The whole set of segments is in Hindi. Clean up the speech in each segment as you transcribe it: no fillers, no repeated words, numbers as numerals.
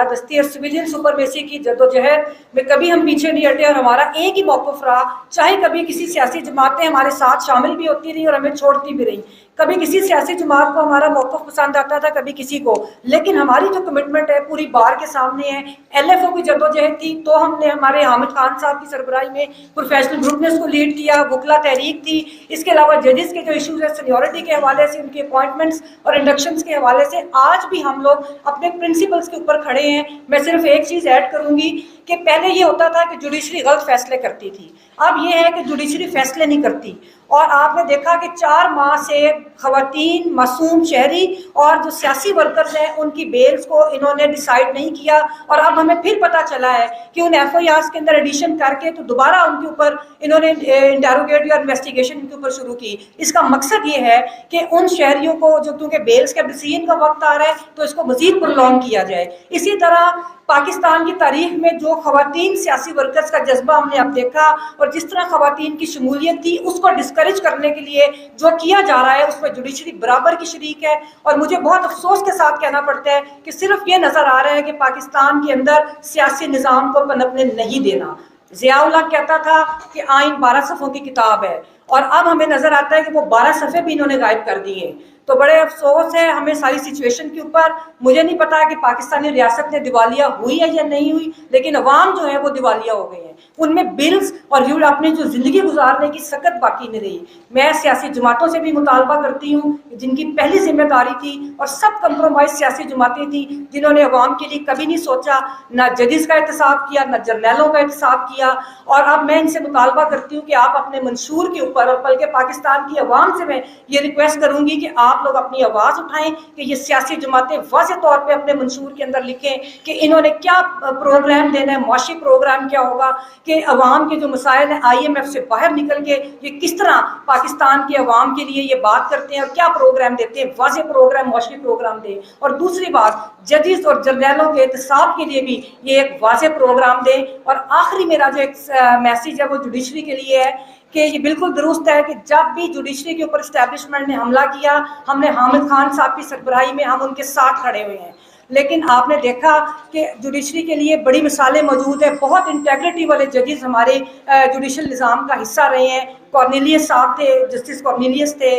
बालादस्ती और सिविलियन सुपरमेसी की जद्दोजहद में कभी हम पीछे नहीं हटे और हमारा एक ही मौक़िफ़ रहा, चाहे कभी किसी सियासी जमातें हमारे साथ शामिल भी होती रही और हमें छोड़ती भी रही। कभी किसी सियासी जमात को हमारा मौक़िफ़ पसंद आता था, कभी किसी को, लेकिन हमारी जो कमिटमेंट है पूरी बार के सामने है। LFO की जद्दोजहद थी तो हमने हमारे हामिद खान साहब की सरबराही में प्रोफेशनल ग्रुप ने उसको लीड किया, वकला तहरीक थी। इसके अलावा जजेस के जो इशूज़ है सीनियरिटी के हवाले से, उनके अपॉइंटमेंट्स और इंडक्शंस के हवाले से आज भी हम लोग अपने प्रिंसिपल्स के ऊपर खड़े हैं। मैं सिर्फ एक चीज़ ऐड करूँगी कि पहले ये होता था कि जुडिशरी गलत फैसले करती थी, अब ये है कि जुडिशरी फैसले नहीं करती। और आपने देखा कि 4 माह से खवातीन, मासूम शहरी और जो सियासी वर्कर्स हैं उनकी बेल्स को इन्होंने डिसाइड नहीं किया, और अब हमें फिर पता चला है कि उन FIRs के अंदर एडिशन करके तो दोबारा उनके ऊपर इन्होंने इंटेरोगेट या इन्वेस्टिगेशन उनके ऊपर शुरू की। इसका मकसद ये है कि उन शहरियों को जो, क्योंकि बेल्स का डिसीजन का वक्त आ रहा है, तो इसको मजीद प्रोलॉन्ग किया जाए। इसी तरह पाकिस्तान की तारीख में जो खवातीन सियासी वर्कर्स का जज्बा हमने अब देखा और जिस तरह खवातीन की शमूलियत थी, उसको डिस्करेज करने के लिए जो किया जा रहा है उसमें जुडिशरी बराबर की शरीक है। और मुझे बहुत अफसोस के साथ कहना पड़ता है कि सिर्फ ये नजर आ रहा है कि पाकिस्तान के अंदर सियासी निज़ाम को पनपने नहीं देना। ज़ियाउल्लाह कहता था कि आइन 12 सफ़ों की किताब है, और अब हमें नजर आता है कि वो 12 सफ़े भी इन्होंने गायब कर दिए। तो बड़े अफसोस है हमें सारी सिचुएशन के ऊपर। मुझे नहीं पता कि पाकिस्तानी रियासत ने दिवालिया हुई है या नहीं हुई, लेकिन अवाम जो है वो दिवालिया हो गए हैं। उनमें बिल्स और व्यूड अपनी जो जिंदगी गुजारने की सकत बाकी नहीं रही। मैं सियासी जमातों से भी मुतालबा करती हूँ, जिनकी पहली जिम्मेदारी थी और सब कंप्रोमाइज सियासी जमातें थी जिन्होंने अवाम के लिए कभी नहीं सोचा, ना जजेस का एहतसाब किया, ना जर्नैलों का एहतसाब किया। और अब मैं इनसे मुतालबा करती हूँ कि आप अपने मंशूर के ऊपर, और बल्कि पाकिस्तान की अवाम से मैं ये रिक्वेस्ट करूंगी कि आप लोग अपनी आवाज़ उठाएं कि ये सियासी जमातें वाज़े तौर पे अपने मंशूर के अंदर लिखें कि इन्होंने क्या प्रोग्राम देना है, मुआशी प्रोग्राम क्या होगा, कि अवाम के जो मसाइल हैं IMF से बाहर निकल के ये किस तरह पाकिस्तान के अवाम के लिए ये बात करते हैं और क्या प्रोग्राम देते हैं, वाज़े प्रोग्राम, मुआशी प्रोग्राम दें। और दूसरी बात, जजेस और जर्नैलों के एहतसाब के लिए भी ये एक वाज़े प्रोग्राम दें। और आखिरी मेरा जो एक मैसेज है वो जुडिशरी के लिए है कि ये बिल्कुल दुरुस्त है कि जब भी जुडिशरी के ऊपर इस्टेब्लिशमेंट ने हमला किया, हमने हामिद खान साहब की सरबराही में हम उनके साथ खड़े हुए हैं। लेकिन आपने देखा कि जुडिशरी के लिए बड़ी मिसालें मौजूद है, बहुत इंटेग्रिटी वाले जजेस हमारे जुडिशल निज़ाम का हिस्सा रहे हैं। कॉर्नेलियस साहब थे, जस्टिस कॉर्नेलियस थे,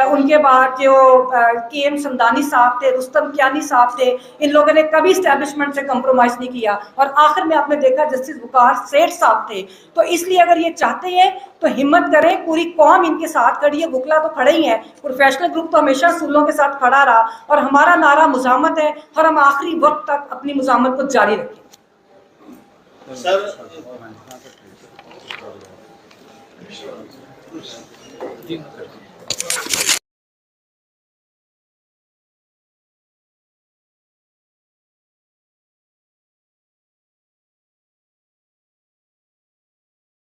उनके बाद जो KM समदानी साहब थे, रुस्तम कियानी साहब थे। इन लोगों ने कभी इस्टेब्लिशमेंट से कंप्रोमाइज़ नहीं किया। और आखिर में आपने देखा जस्टिस वकार सेठ साहब थे। तो इसलिए अगर ये चाहते हैं तो हिम्मत करें, पूरी कौम इनके साथ खड़ी है, वकला तो खड़े ही हैं, प्रोफेशनल ग्रुप तो हमेशा सूलों के साथ खड़ा रहा, और हमारा नारा मुज़ामत है और हम आखिरी वक्त तक अपनी मुज़ामत को जारी रखें। सर